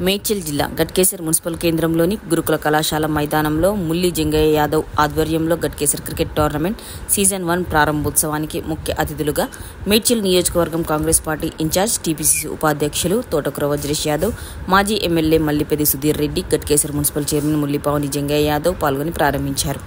మేడ్చల్ జిల్లా గట్కేసర్ మున్సిపల్ కేంద్రంలోని గురుకుల కళాశాల మైదానంలో ముల్లి జంగయ్య యాదవ్ ఆధ్వర్యంలో గట్కేసర్ క్రికెట్ టోర్నమెంట్ సీజన్ 1 ప్రారంభోత్సవానికి ముఖ్య అతిథులుగా మేడ్చల్ నియోజకవర్గం కాంగ్రెస్ పార్టీ ఇన్ఛార్జ్ టీపీసీసీ ఉపాధ్యక్షులు తోటకూర వజ్రేష్ యాదవ్, మాజీ MLA Mallipeddi Sudheer Reddy, Ghatkesar municipal chairman Mullipavani Jangaiah Yadav పాల్గొని ప్రారంభించారు.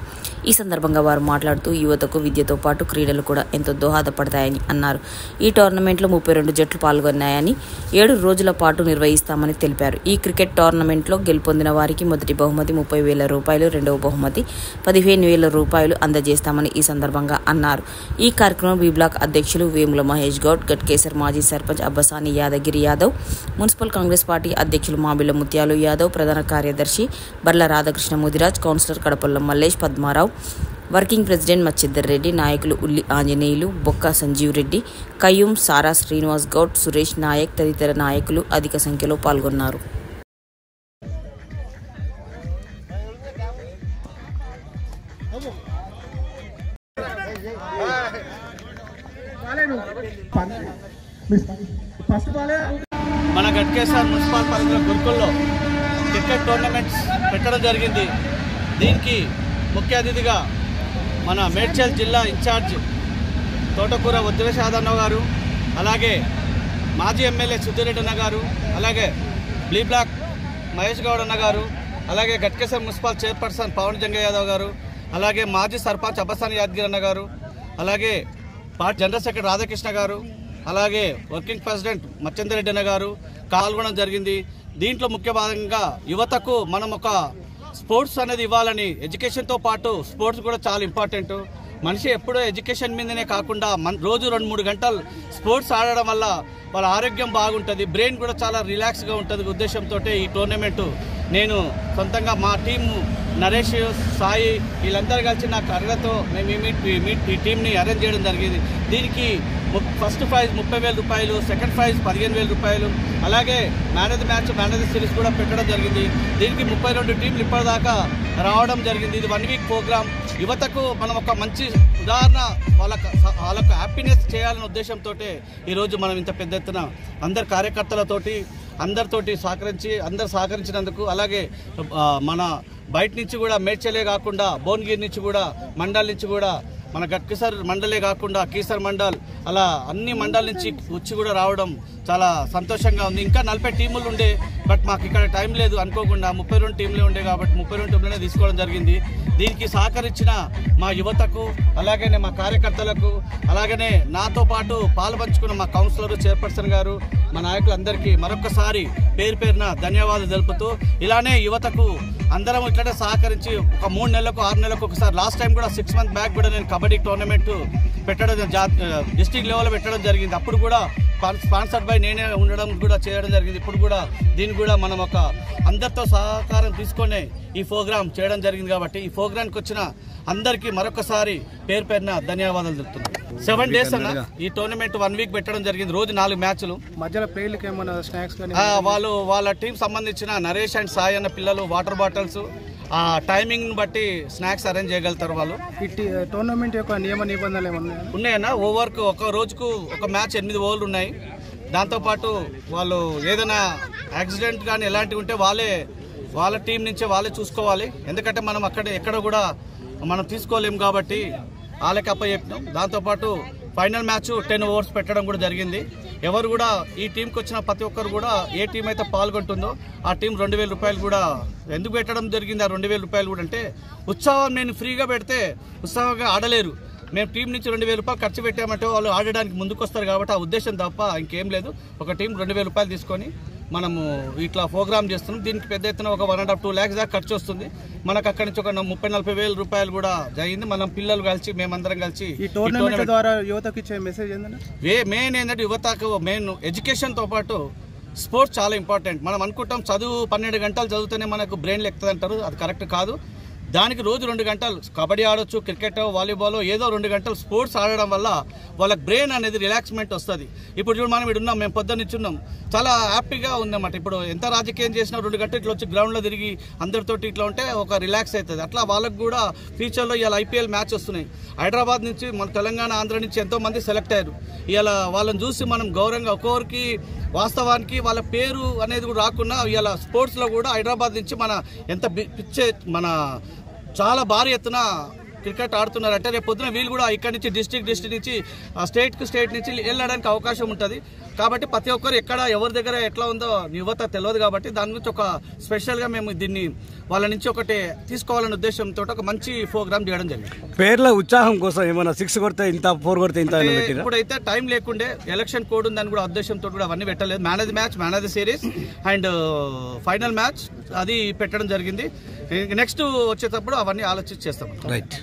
ఈ సందర్భంగా వారు మాట్లాడుతూ యువతకు విద్యతో పాటు క్రీడలు కూడా ఎంతో దోహదపడతాయని అన్నారు. ఈ టోర్నమెంట్లో 32 జట్లు పాల్గొన్నాయని 7 రోజుల పాటు నిర్వహిస్తామని తెలిపారు. ఈ క్రికెట్ టోర్నమెంట్లో గెలుపొందిన వారికి మొదటి బహుమతి 30,000 రూపాయలు, రెండవ బహుమతి 15,000 రూపాయలు అందజేస్తామని ఈ సందర్భంగా అన్నారు. ఈ కార్యక్రమం బి బ్లాక్ అధ్యక్షులు వేముల మహేష్ గౌడ్, గట్కేసర్ మాజీ సర్పంచ్ అబ్బసాని యాదగిరి యాదవ్, మున్సిపల్ కాంగ్రెస్ పార్టీ అధ్యక్షులు మాబిల ముత్యాలు యాదవ్, ప్రధాన కార్యదర్శి Barla Radhakrishna Mudiraj, councillor Kadapalla Mallesh, Padmarao, working president Machchiddar Reddy, నాయకులు ఉల్లి ఆంజనేయులు, బొక్క సంజీవ్ రెడ్డి, కయ్యూం, సారా శ్రీనివాస్ గౌడ్, సురేష్ నాయక్ తదితర నాయకులు అధిక సంఖ్యలో పాల్గొన్నారు. మన గట్కేసర్ మున్సిపల్ పరిధిలో గురుకుల్లో క్రికెట్ టోర్నమెంట్స్ పెట్టడం జరిగింది. దీనికి ముఖ్య అతిథిగా మన మేడ్చల్ జిల్లా ఇన్ఛార్జ్ తోటకూర వజ్రేష్ యాదవ్ గారు, అలాగే మాజీ ఎమ్మెల్యే సుధీర్ రెడ్డి అన్న గారు, అలాగే బి బ్లాక్ మహేష్ గౌడ్ అన్న గారు, అలాగే గట్కేసర్ మున్సిపల్ చైర్పర్సన్ పవన్ జంగయ్య యాదవ్ గారు, అలాగే మాజీ సర్పంచ్ అబ్బసాని యాదగిరి అన్న గారు, అలాగే పార్టీ జనరల్ సెక్రటరీ రాధాకృష్ణ గారు, అలాగే వర్కింగ్ ప్రెసిడెంట్ మచ్చిందర్ రెడ్డి అన్న గారు పాల్గొనడం జరిగింది. దీంట్లో ముఖ్య భాగంగా యువతకు మనం ఒక స్పోర్ట్స్ అనేది ఇవ్వాలని, ఎడ్యుకేషన్తో పాటు స్పోర్ట్స్ కూడా చాలా ఇంపార్టెంట్. మనిషి ఎప్పుడూ ఎడ్యుకేషన్ మీదనే కాకుండా రోజు 2-3 గంటలు స్పోర్ట్స్ ఆడడం వల్ల వాళ్ళ ఆరోగ్యం బాగుంటుంది, బ్రెయిన్ కూడా చాలా రిలాక్స్గా ఉంటుంది. ఉద్దేశంతో ఈ టోర్నమెంటు నేను సొంతంగా మా టీము నరేష్, సాయి వీళ్ళందరూ కలిసి నా కర్రతో మేము ఈ టీంని అరేంజ్ చేయడం జరిగింది. దీనికి ఫస్ట్ ప్రైజ్ 30,000 రూపాయలు, సెకండ్ ప్రైజ్ 15,000 రూపాయలు, అలాగే man of the match, man of the series కూడా పెట్టడం జరిగింది. దీనికి 32 టీంలు ఇప్పటిదాకా రావడం జరిగింది. ఇది 1 వీక్ ప్రోగ్రామ్. యువతకు మనం ఒక మంచి ఉదాహరణ వాళ్ళకు హ్యాపీనెస్ చేయాలనే ఉద్దేశంతో ఈరోజు మనం ఇంత పెద్ద ఎత్తున అందరు కార్యకర్తలతోటి అందరితోటి అందరు సహకరించినందుకు, అలాగే మన బయట నుంచి కూడా మేడ్చలే కాకుండా భువనగిరి నుంచి కూడా మండల్ నుంచి కూడా మన గట్కేసర్ మండలే కాకుండా కీసర్ మండల్ అలా అన్ని మండల నుంచి వచ్చి కూడా రావడం చాలా సంతోషంగా ఉంది. ఇంకా 40 టీములు ఉండే, బట్ మాకు ఇక్కడ టైం లేదు అనుకోకుండా 32 టీంలే ఉండే కాబట్టి 32 టీంలనే తీసుకోవడం జరిగింది. దీనికి సహకరించిన మా యువతకు, అలాగనే మా కార్యకర్తలకు, అలాగనే నాతో పాటు పాల్పంచుకున్న మా కౌన్సిలర్ చైర్పర్సన్ గారు, మా నాయకులందరికీ మరొకసారి పేరున ధన్యవాదాలు తెలుపుతూ, ఇలానే యువతకు అందరం ఇట్లనే సహకరించి ఒక 3 నెలలకు 6 నెలలకు ఒకసారి, లాస్ట్ టైం కూడా 6 మంత్స్ బ్యాక్ కూడా నేను కబడ్డీ టోర్నమెంట్ పెట్టడం డిస్ట్రిక్ట్ లెవెల్లో పెట్టడం జరిగింది. అప్పుడు కూడా స్పాన్సర్డ్ బై నేనే ఉండడం కూడా చేయడం జరిగింది. ఇప్పుడు కూడా దీన్ని కూడా మనం ఒక అందరితో సహకారం తీసుకొని ఈ ప్రోగ్రాం చేయడం జరిగింది. కాబట్టి ఈ ప్రోగ్రాంకి వచ్చిన అందరికీ మరొకసారి పేరున ధన్యవాదాలు చెప్తున్నాను. 7 days అన్న ఈ టోర్నమెంట్ 1 వీక్ పెట్టడం జరిగింది. రోజు 4 మ్యాచ్లు. మధ్యలో ప్లేయర్లకి ఏమైనా స్నాక్స్ వాళ్ళ టీం సంబంధించిన నరేష్ అండ్ సాయి అన్న పిల్లలు వాటర్ బాటిల్స్ ఆ టైమింగ్ బట్టి స్నాక్స్ అరేంజ్ చేయగలుగుతారు వాళ్ళు. ఈ టోర్నమెంట్ యొక్క నియమ నిబంధనలు ఏమన్నా ఉన్నాయన్నా? ఓవర్కు ఒక రోజుకు ఒక మ్యాచ్ 8 ఓవర్లు ఉన్నాయి. దాంతోపాటు వాళ్ళు ఏదైనా యాక్సిడెంట్ కానీ ఎలాంటివి ఉంటే వాళ్ళ టీం నుంచే వాళ్ళే చూసుకోవాలి. ఎందుకంటే మనం ఎక్కడ కూడా మనం తీసుకోలేము కాబట్టి వాళ్ళకి అప్పచెప్పినాం. దాంతోపాటు ఫైనల్ మ్యాచ్ 10 ఓవర్స్ పెట్టడం కూడా జరిగింది. ఎవరు కూడా ఈ టీంకి వచ్చిన ప్రతి ఒక్కరు కూడా ఏ టీం అయితే పాల్గొంటుందో ఆ టీం 2,000 రూపాయలు కూడా ఎందుకు పెట్టడం జరిగింది. ఆ 2,000 రూపాయలు కూడా అంటే ఉత్సాహం, నేను ఫ్రీగా పెడితే ఉత్సాహంగా ఆడలేరు. మేము టీం నుంచి 2,000 రూపాయలు ఖర్చు పెట్టామంటే వాళ్ళు ఆడడానికి ముందుకు వస్తారు కాబట్టి ఆ ఉద్దేశం తప్ప ఇంకేం లేదు. ఒక టీం 2,000 రూపాయలు తీసుకొని మనము ఇట్లా ప్రోగ్రామ్ చేస్తున్నాం. దీనికి పెద్ద ఎత్తున ఒక 1.5-2 lakhs దాకా ఖర్చు వస్తుంది. మనకు అక్కడి నుంచి ఒక 30,000-40,000 రూపాయలు కూడా జరిగింది. మనం పిల్లలు కలిసి మేమందరం కలిసి ఈ టోర్నమెంట్ ద్వారా యువతకు ఇచ్చే మెసేజ్ ఏంటంటే మెయిన్ ఏంటంటే యువతకు మెయిన్ ఎడ్యుకేషన్తో పాటు స్పోర్ట్స్ చాలా ఇంపార్టెంట్. మనం అనుకుంటాం చదువు 12 గంటలు చదివితేనే మనకు బ్రెయిన్ ఎక్కుతుంది అంటారు. అది కరెక్ట్ కాదు. దానికి రోజు 2 గంటలు కబడ్డీ ఆడొచ్చు, క్రికెట్, వాలీబాల్, ఏదో 2 గంటలు స్పోర్ట్స్ ఆడడం వల్ల వాళ్ళకి బ్రెయిన్ అనేది రిలాక్స్మెంట్ వస్తుంది. ఇప్పుడు చూడు మనం ఇక్కడ ఉన్నాం, మేము పొద్దున్నిచ్చున్నాం, చాలా హ్యాపీగా ఉందన్నమాట. ఇప్పుడు ఎంత రాజకీయం చేసినా 2 గంటలు ఇట్లా వచ్చి గ్రౌండ్లో తిరిగి అందరితోటి ఇట్లా ఉంటే ఒక రిలాక్స్ అవుతుంది. అట్లా వాళ్ళకు కూడా ఫ్యూచర్లో ఇవాళ IPL మ్యాచ్ వస్తున్నాయి. హైదరాబాద్ నుంచి మన తెలంగాణ, ఆంధ్ర నుంచి ఎంతోమంది సెలెక్ట్ అయ్యారు. ఇలా వాళ్ళని చూసి మనం గౌరవంగా ఒక్కొక్కరికి వాస్తవానికి వాళ్ళ పేరు అనేది కూడా రాకుండా ఇలా స్పోర్ట్స్లో కూడా హైదరాబాద్ నుంచి మన ఎంత మన చాలా భారీ ఎత్తున క్రికెట్ ఆడుతున్నారంటే రేపు పొద్దున వీళ్ళు కూడా ఇక్కడ నుంచి డిస్ట్రిక్ట్ నుంచి స్టేట్ నుంచి వెళ్ళడానికి అవకాశం ఉంటుంది. కాబట్టి ప్రతి ఒక్కరు ఎక్కడ ఎవరి దగ్గర ఎట్లా ఉందో యువత తెలియదు కాబట్టి దాని గురించి ఒక స్పెషల్గా మేము దీన్ని వాళ్ళ నుంచి ఒకటి తీసుకోవాలనే ఉద్దేశంతో ఒక మంచి ప్రోగ్రామ్ చేయడం జరిగింది. పేర్ల ఉత్సాహం కోసం ఏమైనా 6 కొడితే ఇంత 4 కొడితే ఇంత ఇప్పుడైతే టైం లేకుండే ఎలక్షన్ కోడ్ ఉందని కూడా ఉద్దేశంతో కూడా అవన్నీ పెట్టలేదు. Man of the match, man of the series and final match అది పెట్టడం జరిగింది. నెక్స్ట్ వచ్చేటప్పుడు అవన్నీ ఆలోచించి చేస్తాం. రైట్.